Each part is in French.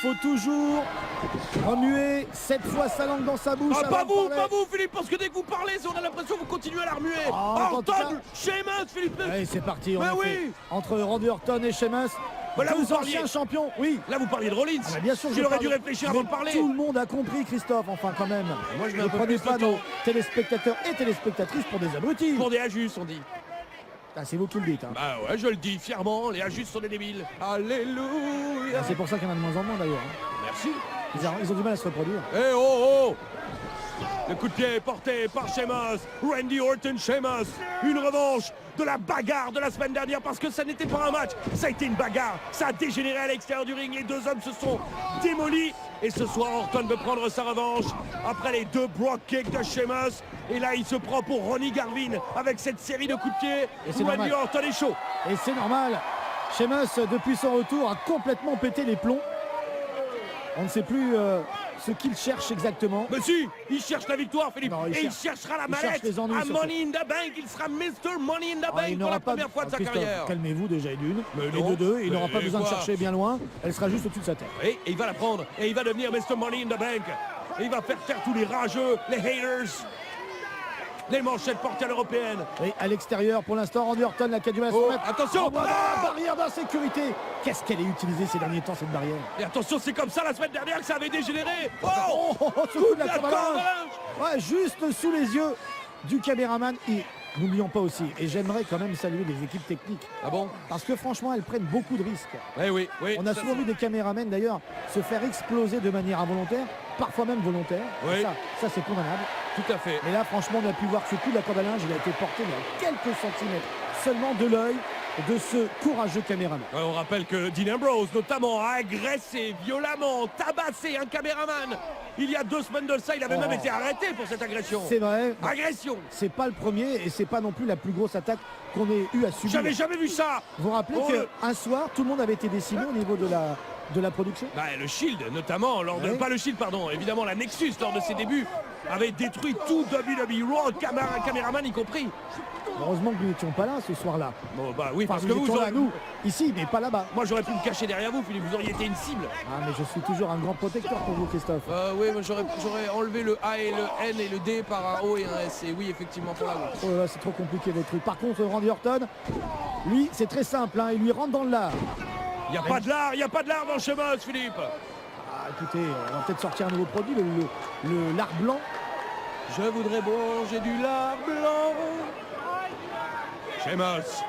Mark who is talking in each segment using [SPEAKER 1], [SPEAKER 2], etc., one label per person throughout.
[SPEAKER 1] faut toujours remuer 7 fois sa langue dans sa bouche.
[SPEAKER 2] Ah, pas
[SPEAKER 1] avant de parler.
[SPEAKER 2] vous, Philippe, parce que dès que vous parlez, on a l'impression que vous continuez à la remuer.
[SPEAKER 1] en tout cas-
[SPEAKER 2] Orton, Sheamus, Philippe.
[SPEAKER 1] Allez, c'est parti. On
[SPEAKER 2] Mais
[SPEAKER 1] a
[SPEAKER 2] oui.
[SPEAKER 1] fait entre Randy Orton et Sheamus.
[SPEAKER 2] Mais là, vous
[SPEAKER 1] Deux anciens
[SPEAKER 2] parliez-
[SPEAKER 1] champions, oui.
[SPEAKER 2] Là, vous parliez de Rollins.
[SPEAKER 1] Ah bah bien sûr que
[SPEAKER 2] il
[SPEAKER 1] je
[SPEAKER 2] aurait dû
[SPEAKER 1] parle.
[SPEAKER 2] réfléchir
[SPEAKER 1] Mais
[SPEAKER 2] avant de parler.
[SPEAKER 1] Tout le monde a compris, Christophe, enfin quand même.
[SPEAKER 2] Moi, je mets
[SPEAKER 1] ne
[SPEAKER 2] un peu
[SPEAKER 1] prenez
[SPEAKER 2] plus
[SPEAKER 1] pas
[SPEAKER 2] de temps.
[SPEAKER 1] nos téléspectateurs et téléspectatrices pour des abrutis.
[SPEAKER 2] Pour des Ajus, on dit.
[SPEAKER 1] Ah, c'est vous qui le dites. Hein.
[SPEAKER 2] Bah ouais, je le dis fièrement, les Ajus sont des débiles. Alléluia.
[SPEAKER 1] Ah, c'est pour ça qu'il y en a de moins en moins d'ailleurs. Hein.
[SPEAKER 2] Merci.
[SPEAKER 1] Ils ont du mal à se reproduire.
[SPEAKER 2] Eh oh. Le coup de pied est porté par Sheamus. Randy Orton, Sheamus. Une revanche de la bagarre de la semaine dernière parce que ça n'était pas un match, ça a été une bagarre. Ça a dégénéré à l'extérieur du ring. Les deux hommes se sont démolis. Et ce soir, Orton veut prendre sa revanche après les 2 Brock kicks de Sheamus. Et là, il se prend pour Ronnie Garvin avec cette série de coups de pied.
[SPEAKER 1] Et c'est
[SPEAKER 2] Randy
[SPEAKER 1] normal.
[SPEAKER 2] Orton est chaud.
[SPEAKER 1] Et c'est normal. Sheamus, depuis son retour, a complètement pété les plombs. On ne sait plus ce qu'il cherche exactement.
[SPEAKER 2] Mais si, il cherche la victoire, Philippe.
[SPEAKER 1] Non, il
[SPEAKER 2] et il
[SPEAKER 1] cherche-
[SPEAKER 2] cherchera la
[SPEAKER 1] il cherche
[SPEAKER 2] mallette
[SPEAKER 1] les ennuis,
[SPEAKER 2] à
[SPEAKER 1] surtout.
[SPEAKER 2] Money in the Bank. Il sera Mr. Money in the
[SPEAKER 1] Ah,
[SPEAKER 2] Bank
[SPEAKER 1] il
[SPEAKER 2] pour
[SPEAKER 1] n'aura
[SPEAKER 2] la
[SPEAKER 1] pas
[SPEAKER 2] première fois de sa
[SPEAKER 1] Christophe,
[SPEAKER 2] carrière.
[SPEAKER 1] calmez-vous déjà d'une.
[SPEAKER 2] Mais
[SPEAKER 1] Et
[SPEAKER 2] non.
[SPEAKER 1] de deux, il n'aura pas
[SPEAKER 2] Mais
[SPEAKER 1] besoin de
[SPEAKER 2] quoi
[SPEAKER 1] chercher bien loin. Elle sera juste au-dessus de sa tête.
[SPEAKER 2] Et il va la prendre. Et il va devenir Mr. Money in the Bank. Et il va faire taire tous les rageux, les haters. Les manchettes portées à l'européenne.
[SPEAKER 1] Et à l'extérieur, pour l'instant, Randy Orton, la du mal à se
[SPEAKER 2] Oh,
[SPEAKER 1] remettre.
[SPEAKER 2] attention.
[SPEAKER 1] Envoie dans
[SPEAKER 2] Ah
[SPEAKER 1] la barrière d'insécurité. Qu'est-ce qu'elle est utilisée ces derniers temps, cette barrière?
[SPEAKER 2] Et attention, c'est comme ça la semaine dernière que ça avait dégénéré. Oh,
[SPEAKER 1] Ce coup de la
[SPEAKER 2] la
[SPEAKER 1] corde à linge.
[SPEAKER 2] corde.
[SPEAKER 1] Ouais, juste sous les yeux du caméraman. Et n'oublions pas aussi, et j'aimerais quand même saluer les équipes techniques,
[SPEAKER 2] Ah bon?
[SPEAKER 1] parce que franchement, elles prennent beaucoup de risques.
[SPEAKER 2] Eh oui, oui.
[SPEAKER 1] On a
[SPEAKER 2] ça,
[SPEAKER 1] souvent vu des caméramans d'ailleurs se faire exploser de manière involontaire, parfois même volontaire.
[SPEAKER 2] Oui.
[SPEAKER 1] Et ça c'est condamnable.
[SPEAKER 2] Tout à fait.
[SPEAKER 1] Mais là, franchement, on a pu voir que ce coup de la corde à linge, il a été porté mais à quelques centimètres seulement de l'œil de ce courageux caméraman.
[SPEAKER 2] Ouais, on rappelle que Dean Ambrose, notamment, a agressé violemment, tabassé un caméraman. Il y a 2 semaines de ça, il avait
[SPEAKER 1] Oh.
[SPEAKER 2] même été arrêté pour cette agression.
[SPEAKER 1] C'est vrai,
[SPEAKER 2] Agression.
[SPEAKER 1] c'est pas le premier et c'est pas non plus la plus grosse attaque qu'on ait eu à subir.
[SPEAKER 2] J'avais jamais vu ça.
[SPEAKER 1] Vous vous rappelez
[SPEAKER 2] Oh,
[SPEAKER 1] qu'un soir, tout le monde avait été décimé au niveau de la production?
[SPEAKER 2] Bah, le Shield, notamment, lors de,
[SPEAKER 1] Ouais.
[SPEAKER 2] pas le Shield, pardon, évidemment la Nexus, lors de ses débuts, avait détruit tout WWE Raw, caméraman y compris.
[SPEAKER 1] Heureusement que nous n'étions pas là ce soir-là.
[SPEAKER 2] Bon, bah oui,
[SPEAKER 1] Enfin,
[SPEAKER 2] parce
[SPEAKER 1] nous
[SPEAKER 2] que vous
[SPEAKER 1] étions là,
[SPEAKER 2] auriez...
[SPEAKER 1] nous, ici, mais pas là-bas.
[SPEAKER 2] Moi, j'aurais pu me cacher derrière vous, Philippe, vous auriez été une cible.
[SPEAKER 1] Ah, mais je suis toujours un grand protecteur pour vous, Christophe.
[SPEAKER 2] Oui, moi, j'aurais enlevé le A et le N et le D par un O et un S. Et oui, effectivement, pour la route.
[SPEAKER 1] Oh là là, c'est trop compliqué votre truc. Par contre, Randy Orton, lui, c'est très simple, hein, il lui rentre dans le lard.
[SPEAKER 2] Il n'y a pas de lard, il n'y a pas de lard dans le chemin, Philippe.
[SPEAKER 1] Ah, écoutez, on va peut-être sortir un nouveau produit, le lard blanc.
[SPEAKER 2] Je voudrais manger du lard blanc. Sheamus.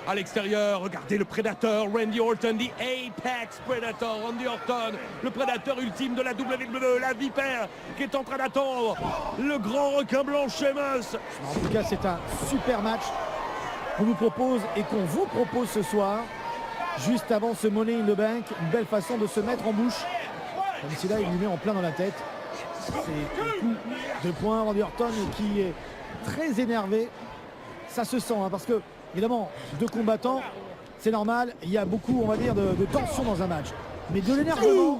[SPEAKER 2] À l'extérieur, regardez le prédateur, Randy Orton, the Apex Predator, Randy Orton, le prédateur ultime de la WWE, la vipère, qui est en train d'attendre le grand requin blanc Sheamus.
[SPEAKER 1] En tout cas, c'est un super match qu'on nous propose et qu'on vous propose ce soir, juste avant ce Money in the Bank. Une belle façon de se mettre en bouche. Comme si là, il lui met en plein dans la tête. C'est un coup de poing, Randy Orton qui est très énervé. Ça se sent, hein, parce que, évidemment, 2 combattants, c'est normal. Il y a beaucoup, on va dire, de tension dans un match. Mais de l'énervement,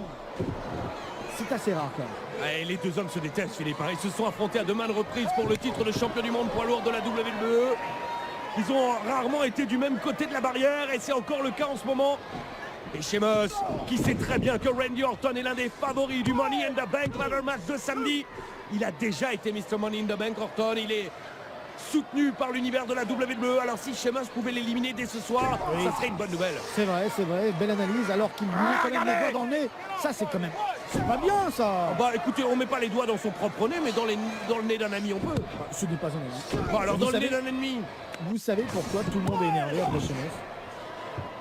[SPEAKER 1] c'est assez rare quand même.
[SPEAKER 2] Et les 2 hommes se détestent, Philippe. Ils se sont affrontés à 2 maintes reprises pour le titre de champion du monde poids lourd de la WWE. Ils ont rarement été du même côté de la barrière et c'est encore le cas en ce moment. Et Sheamus, qui sait très bien que Randy Orton est l'un des favoris du Money in the Bank ladder match de samedi. Il a déjà été Mr. Money in the Bank, Orton. Il est soutenu par l'univers de la WWE. Alors si Sheamus pouvait l'éliminer dès ce soir,
[SPEAKER 1] Oui.
[SPEAKER 2] ça serait une bonne nouvelle.
[SPEAKER 1] C'est vrai, belle analyse, alors qu'il lui met quand même les
[SPEAKER 2] regardez.
[SPEAKER 1] doigts dans le nez. Ça, c'est quand même, c'est pas bien, ça.
[SPEAKER 2] Bah écoutez, on met pas les doigts dans son propre nez, mais dans le nez d'un ami on peut.
[SPEAKER 1] Ce n'est pas un ami.
[SPEAKER 2] Bon, alors
[SPEAKER 1] Vous
[SPEAKER 2] dans le
[SPEAKER 1] savez-
[SPEAKER 2] nez d'un ennemi.
[SPEAKER 1] Vous savez pourquoi tout le monde est énervé après Sheamus?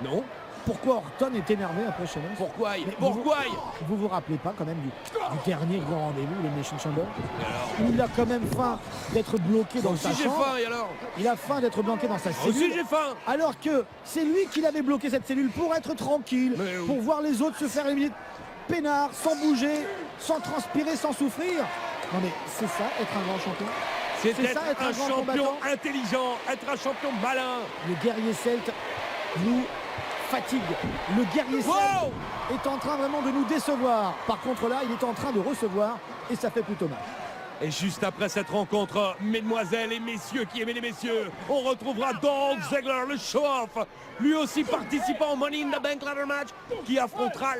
[SPEAKER 2] Non.
[SPEAKER 1] Pourquoi Orton est énervé après Sheamus?
[SPEAKER 2] Pourquoi
[SPEAKER 1] Mais
[SPEAKER 2] Pourquoi
[SPEAKER 1] Vous vous rappelez pas quand même du dernier grand rendez-vous, le Nation Chamber, où il a quand même faim d'être bloqué dans sa
[SPEAKER 2] Si j'ai
[SPEAKER 1] chambre.
[SPEAKER 2] faim, et alors
[SPEAKER 1] Il a faim d'être bloqué dans sa
[SPEAKER 2] Aussi
[SPEAKER 1] cellule.
[SPEAKER 2] j'ai faim.
[SPEAKER 1] Alors que c'est lui qui l'avait bloqué cette cellule pour être tranquille,
[SPEAKER 2] Mais oui.
[SPEAKER 1] pour voir les autres se faire éliminer peinard, sans bouger, sans transpirer, sans souffrir. Non mais c'est ça être un grand champion.
[SPEAKER 2] C'est
[SPEAKER 1] C'est ça,
[SPEAKER 2] être
[SPEAKER 1] être
[SPEAKER 2] un
[SPEAKER 1] un grand
[SPEAKER 2] champion
[SPEAKER 1] combattant.
[SPEAKER 2] intelligent, être un champion malin.
[SPEAKER 1] Le guerrier celte nous fatigue. Le guerrier celte
[SPEAKER 2] Wow
[SPEAKER 1] est en train vraiment de nous décevoir. Par contre là, il est en train de recevoir et ça fait plutôt mal.
[SPEAKER 2] Et juste après cette rencontre, mesdemoiselles et messieurs qui aiment les messieurs, on retrouvera Dolph Ziggler, le show-off, lui aussi participant au Money in the Bank Ladder Match, qui affrontera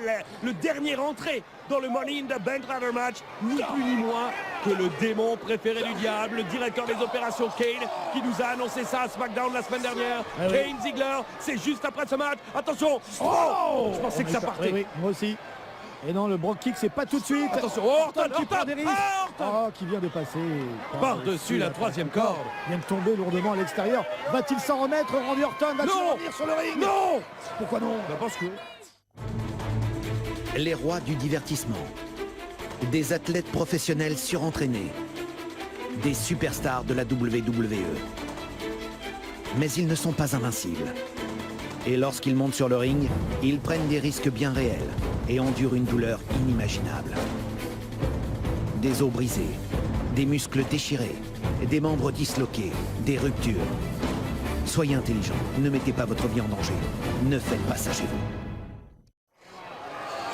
[SPEAKER 2] le dernier entrée dans le Money in the Bank Ladder Match, ni plus ni moins que le démon préféré du diable, le directeur des opérations Kane, qui nous a annoncé ça à SmackDown la semaine dernière.
[SPEAKER 1] Ah oui.
[SPEAKER 2] Kane Ziggler, c'est juste après ce match. Attention, oh, je pensais que ça partait.
[SPEAKER 1] Oui, moi aussi. Et non, le Brock Kick, c'est pas tout de suite.
[SPEAKER 2] Attention, oh,
[SPEAKER 1] Orton qui prend des risques.
[SPEAKER 2] ah, Orton.
[SPEAKER 1] Oh, qui vient de passer
[SPEAKER 2] Par-dessus la troisième corde.
[SPEAKER 1] Vient de tomber lourdement à l'extérieur. Va-t-il s'en remettre, Randy Orton? Va-t-il
[SPEAKER 2] Non.
[SPEAKER 1] revenir sur le ring?
[SPEAKER 2] Non.
[SPEAKER 1] Pourquoi non?
[SPEAKER 2] Parce que...
[SPEAKER 3] Les rois du divertissement. Des athlètes professionnels surentraînés. Des superstars de la WWE. Mais ils ne sont pas invincibles. Et lorsqu'ils montent sur le ring, ils prennent des risques bien réels et endurent une douleur inimaginable. Des os brisés, des muscles déchirés, des membres disloqués, des ruptures. Soyez intelligents, ne mettez pas votre vie en danger. Ne faites pas ça chez vous.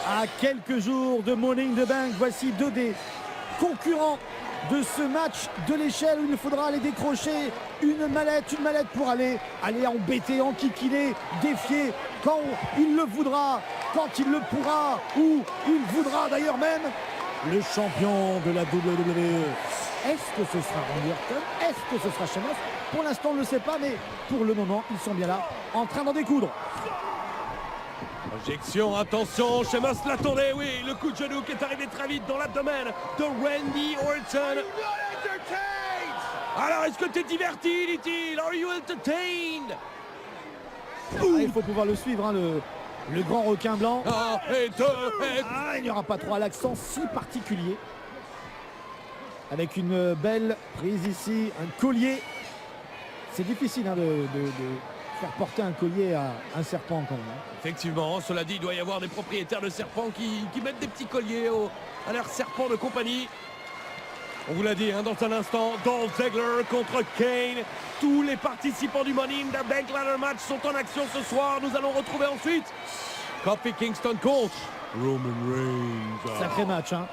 [SPEAKER 1] À quelques jours de Money in the Bank, voici deux des concurrents de ce match de l'échelle où il faudra aller décrocher une mallette pour aller embêter, enquiquiner, défier quand il le voudra, quand il le pourra, ou il voudra d'ailleurs même le champion de la WWE. Est-ce que ce sera Randy Orton? Est-ce que ce sera Sheamus? Pour l'instant on ne le sait pas, mais pour le moment ils sont bien là en train d'en découdre.
[SPEAKER 2] Injection, attention, Sheamus l'attendait, oui, le coup de genou qui est arrivé très vite dans l'abdomen de Randy Orton. Alors, est-ce que t'es diverti, dit-il? Are you entertained?
[SPEAKER 1] Il faut pouvoir le suivre, hein, le grand requin blanc.
[SPEAKER 2] Ah, et deux, et...
[SPEAKER 1] Ah, il n'y aura pas trop à l'accent si particulier. Avec une belle prise ici, un collier. C'est difficile hein, de faire porter un collier à un serpent quand même.
[SPEAKER 2] Effectivement, cela dit, il doit y avoir des propriétaires de serpents qui mettent des petits colliers à leurs serpents de compagnie. On vous l'a dit hein, dans un instant, Dolph Ziggler contre Kane. Tous les participants du Money in the Bank Ladder Match sont en action ce soir. Nous allons retrouver ensuite Kofi Kingston contre Roman Reigns.
[SPEAKER 1] Sacré match, hein.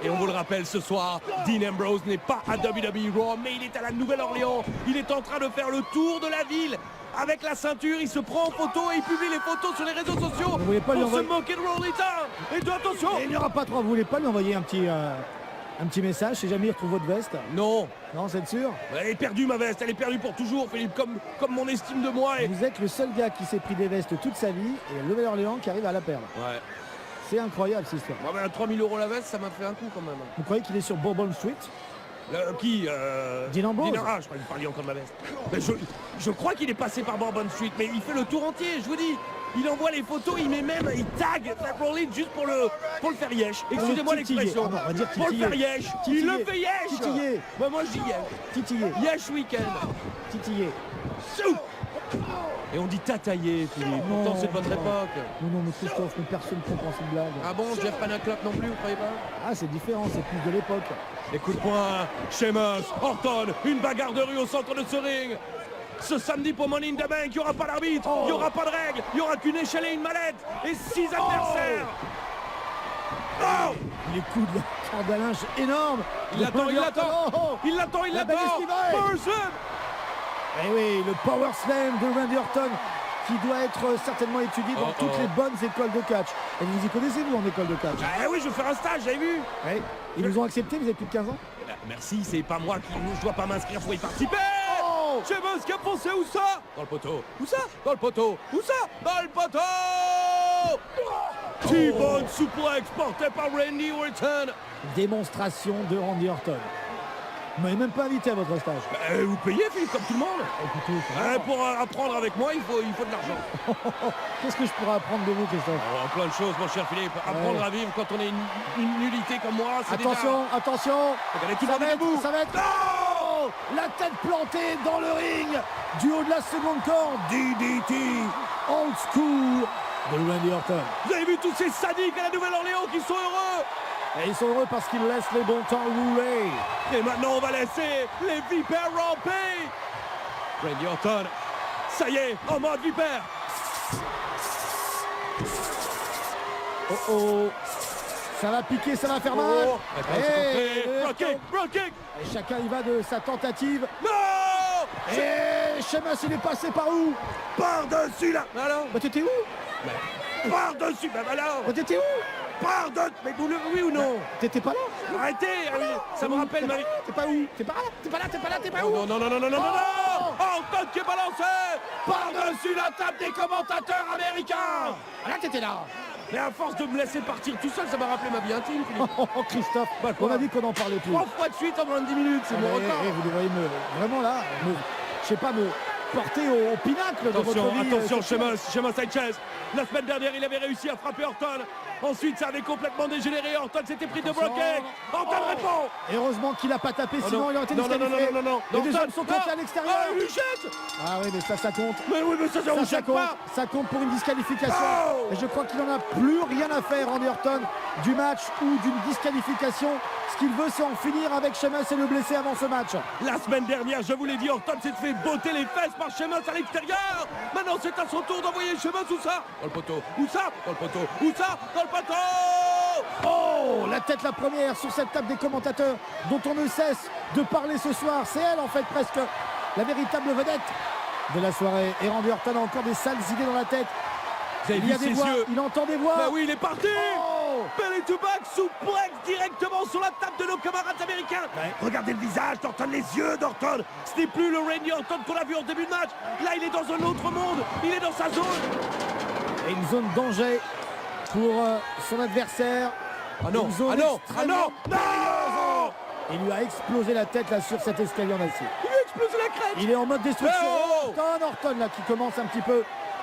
[SPEAKER 2] Et on vous le rappelle, ce soir, Dean Ambrose n'est pas à WWE Raw, mais il est à la Nouvelle-Orléans. Il est en train de faire le tour de la ville. Avec la ceinture, il se prend en photo et il publie les photos sur les réseaux sociaux
[SPEAKER 1] Vous voulez pas lui
[SPEAKER 2] pour se
[SPEAKER 1] envoyer...
[SPEAKER 2] moquer de Rolita. Et de attention.
[SPEAKER 1] Il n'y aura pas trop, vous voulez pas lui envoyer un petit message si jamais il retrouve votre veste?
[SPEAKER 2] Non,
[SPEAKER 1] Non, c'est sûr?
[SPEAKER 2] elle est perdue ma veste, elle est perdue pour toujours, Philippe, comme mon estime de moi. Et...
[SPEAKER 1] Vous êtes le seul gars qui s'est pris des vestes toute sa vie et le Nouvelle-Orléans qui arrive à la perdre.
[SPEAKER 2] Ouais.
[SPEAKER 1] C'est incroyable cette histoire.
[SPEAKER 2] Moi, ben, 3000 € la veste, ça m'a fait un coup quand même.
[SPEAKER 1] Vous croyez qu'il est sur Bourbon Street?
[SPEAKER 2] Qui
[SPEAKER 1] Dean Ambrose.
[SPEAKER 2] Ah, je crois que vous parliez encore de ma veste. Mais je crois qu'il est passé par Bourbon Street, mais il fait le tour entier, je vous dis. Il envoie les photos, il tag Seth Rollins juste pour le faire yesh. Excusez-moi
[SPEAKER 1] titiller.
[SPEAKER 2] l'expression.
[SPEAKER 1] Ah non, on va dire
[SPEAKER 2] pour le faire yesh.
[SPEAKER 1] Titiller.
[SPEAKER 2] Il le fait yesh.
[SPEAKER 1] Titiller.
[SPEAKER 2] Bah, moi je dis yesh.
[SPEAKER 1] Titillé.
[SPEAKER 2] Yesh week-end.
[SPEAKER 1] Titillé.
[SPEAKER 2] Et on dit tatailler, Philippe.
[SPEAKER 1] Non,
[SPEAKER 2] Pourtant c'est de votre
[SPEAKER 1] non.
[SPEAKER 2] époque.
[SPEAKER 1] Non, mais Christophe, mais personne ne comprend cette blague.
[SPEAKER 2] Ah bon, Jeff Panaclock non plus, vous croyez pas?
[SPEAKER 1] Ah, c'est différent, c'est plus de l'époque.
[SPEAKER 2] Les coups de poing, Sheamus, Orton, une bagarre de rue au centre de ce ring. Ce samedi pour Money in the Bank, il n'y aura pas d'arbitre, il n'y aura pas de règle, il n'y aura qu'une échelle et une mallette et 6 adversaires. Oh,
[SPEAKER 1] Les coups de la corde à linge énormes.
[SPEAKER 2] il l'attend, il l'attend, il l'attend, il
[SPEAKER 1] La balle
[SPEAKER 2] l'attend.
[SPEAKER 1] estivale.
[SPEAKER 2] Person.
[SPEAKER 1] Eh oui, le Power Slam de Randy Orton qui doit être certainement étudié dans toutes les bonnes écoles de catch. Et vous y connaissez, vous, en école de catch?
[SPEAKER 2] Ah oui, je vais faire un stage, j'avais vu.
[SPEAKER 1] Oui. Ils vous ont accepté, vous avez plus de 15 ans?
[SPEAKER 2] Merci, c'est pas moi qui je dois pas m'inscrire pour y participer.
[SPEAKER 1] Oh,
[SPEAKER 2] Sheamus qui a foncé, où ça? Dans le poteau. Où ça? Dans le poteau. Où ça? Dans le poteau. T-bone suplex porté par Randy Orton.
[SPEAKER 1] démonstration de Randy Orton. Vous m'avez même pas invité à votre stage.
[SPEAKER 2] Vous payez, Philippe, comme tout le monde.
[SPEAKER 1] Écoutez, ça va.
[SPEAKER 2] Pour apprendre avec moi, il faut de l'argent.
[SPEAKER 1] Qu'est-ce que je pourrais apprendre de vous, Christophe?
[SPEAKER 2] Oh, plein de choses, mon cher Philippe. Apprendre à vivre quand on est une nullité comme moi, c'est
[SPEAKER 1] Attention, attention.
[SPEAKER 2] Regardez, tout le monde est debout.
[SPEAKER 1] Ça va être... Oh, la tête plantée dans le ring du haut de la seconde corde. DDT, old school de Randy Orton.
[SPEAKER 2] Vous avez vu tous ces sadiques à la Nouvelle-Orléans qui sont heureux.
[SPEAKER 1] Et ils sont heureux parce qu'ils laissent les bons temps rouler.
[SPEAKER 2] Et maintenant, on va laisser les vipères ramper. Randy Orton, ça y est, en mode vipère.
[SPEAKER 1] Oh oh. Ça va piquer, ça va faire mal.
[SPEAKER 2] Oh,
[SPEAKER 1] Et
[SPEAKER 2] Brock kick.
[SPEAKER 1] et chacun y va de sa tentative.
[SPEAKER 2] Non.
[SPEAKER 1] Et Sheamus, il est passé par où?
[SPEAKER 2] Par-dessus là. Alors.
[SPEAKER 1] Bah t'étais où?
[SPEAKER 2] Par-dessus. Bah alors.
[SPEAKER 1] Bah t'étais où?
[SPEAKER 2] Par-dessus. Mais vous le oui ou non?
[SPEAKER 1] T'étais pas là?
[SPEAKER 2] Arrêtez. Ça me rappelle Marie.
[SPEAKER 1] T'es pas où? T'es pas là? T'es pas là? T'es pas là? T'es pas où?
[SPEAKER 2] Non, non, non, non, non, non, non,
[SPEAKER 1] Oh.
[SPEAKER 2] non. Orton qui est balancé par-dessus la table des commentateurs américains.
[SPEAKER 1] Ah, là t'étais là.
[SPEAKER 2] Mais à force de me laisser partir tout seul, ça m'a rappelé ma vie intime, Philippe.
[SPEAKER 1] Oh Christophe,
[SPEAKER 2] Bah,
[SPEAKER 1] on
[SPEAKER 2] quoi?
[SPEAKER 1] a dit qu'on en parlait plus.
[SPEAKER 2] 3 fois de suite en moins de 10 minutes, c'est mon record.
[SPEAKER 1] Vous devriez vraiment là, je sais pas, me porter au pinacle de votre vie.
[SPEAKER 2] Attention, Sheamus Sanchez. La semaine dernière, il avait réussi à frapper Orton. Ensuite, ça avait complètement dégénéré. Orton s'était pris de
[SPEAKER 1] Attention.
[SPEAKER 2] bloquer. Orton répond.
[SPEAKER 1] Et heureusement qu'il a pas tapé,
[SPEAKER 2] Oh
[SPEAKER 1] sinon
[SPEAKER 2] non.
[SPEAKER 1] il aurait été
[SPEAKER 2] Non, non, non,
[SPEAKER 1] disqualifié.
[SPEAKER 2] non, non, non,
[SPEAKER 1] Les
[SPEAKER 2] non.
[SPEAKER 1] deux
[SPEAKER 2] Orton.
[SPEAKER 1] hommes sont comptés à
[SPEAKER 2] Ah,
[SPEAKER 1] l'extérieur.
[SPEAKER 2] il lui jette.
[SPEAKER 1] Ah oui, mais ça compte.
[SPEAKER 2] Mais oui, mais ça
[SPEAKER 1] Ça
[SPEAKER 2] jette
[SPEAKER 1] compte,
[SPEAKER 2] pas.
[SPEAKER 1] ça compte pour une disqualification.
[SPEAKER 2] Oh.
[SPEAKER 1] Et je crois qu'il n'en a plus rien à faire, Randy Orton, du match ou d'une disqualification. Ce qu'il veut, c'est en finir avec Sheamus et le blesser avant ce match.
[SPEAKER 2] La semaine dernière, je vous l'ai dit, Orton s'est fait botter les fesses par Sheamus à l'extérieur. Maintenant, c'est à son tour d'envoyer Sheamus où ça? Dans le poteau. Où ça? Dans le poteau. Où ça? Dans le poteau.
[SPEAKER 1] Oh, la tête la première sur cette table des commentateurs dont on ne cesse de parler ce soir. C'est elle, en fait, presque la véritable vedette de la soirée. Et Randy Orton a encore des sales idées dans la tête.
[SPEAKER 2] Vous avez
[SPEAKER 1] Il y a
[SPEAKER 2] vu
[SPEAKER 1] des
[SPEAKER 2] ses
[SPEAKER 1] voix,
[SPEAKER 2] yeux?
[SPEAKER 1] il entend des voix.
[SPEAKER 2] Bah oui, il est parti.
[SPEAKER 1] Oh.
[SPEAKER 2] Belly to back, souplex directement sur la table de nos camarades américains.
[SPEAKER 1] Ouais.
[SPEAKER 2] Regardez le visage d'Orton, les yeux d'Orton. Ce n'est plus le Randy Orton qu'on a vu en début de match. Là, il est dans un autre monde. Il est dans sa zone.
[SPEAKER 1] Et une zone danger pour son adversaire.
[SPEAKER 2] Ah non,
[SPEAKER 1] Une zone
[SPEAKER 2] ah non, ah
[SPEAKER 1] extrêmement
[SPEAKER 2] non, non.
[SPEAKER 1] Il lui a explosé la tête là sur cet escalier en acier.
[SPEAKER 2] Il lui a explosé la crête.
[SPEAKER 1] Il est en mode destruction.
[SPEAKER 2] Oh.
[SPEAKER 1] Orton là qui commence un petit peu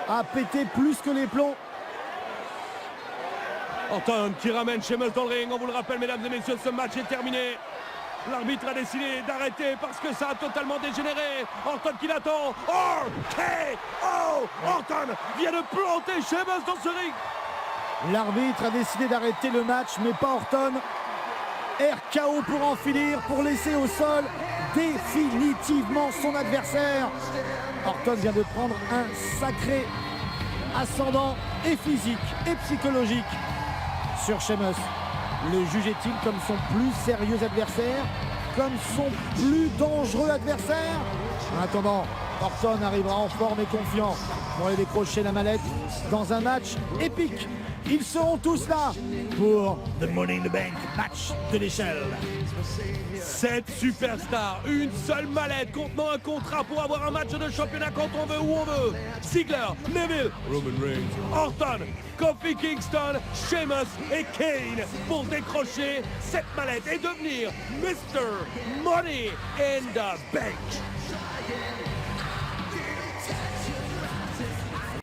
[SPEAKER 1] à péter plus que les plombs.
[SPEAKER 2] Orton qui ramène Sheamus dans le ring. On vous le rappelle, mesdames et messieurs, ce match est terminé. L'arbitre a décidé d'arrêter parce que ça a totalement dégénéré. Orton qui l'attend. RKO. Orton vient de planter Sheamus dans ce ring.
[SPEAKER 1] L'arbitre a décidé d'arrêter le match, mais pas Orton. RKO pour en finir, pour laisser au sol définitivement son adversaire. Orton vient de prendre un sacré ascendant et physique et psychologique sur Sheamus. Le jugeait-il comme son plus sérieux adversaire, comme son plus dangereux adversaire? En attendant, Orton arrivera en forme et confiant pour aller décrocher la mallette dans un match épique. Ils seront tous là pour The Money in the Bank match de l'échelle.
[SPEAKER 2] 7 superstars, une seule mallette contenant un contrat pour avoir un match de championnat quand on veut, où on veut. Ziggler, Neville, Roman Reigns, Orton, Kofi Kingston, Sheamus et Kane pour décrocher cette mallette et devenir Mr. Money in the Bank.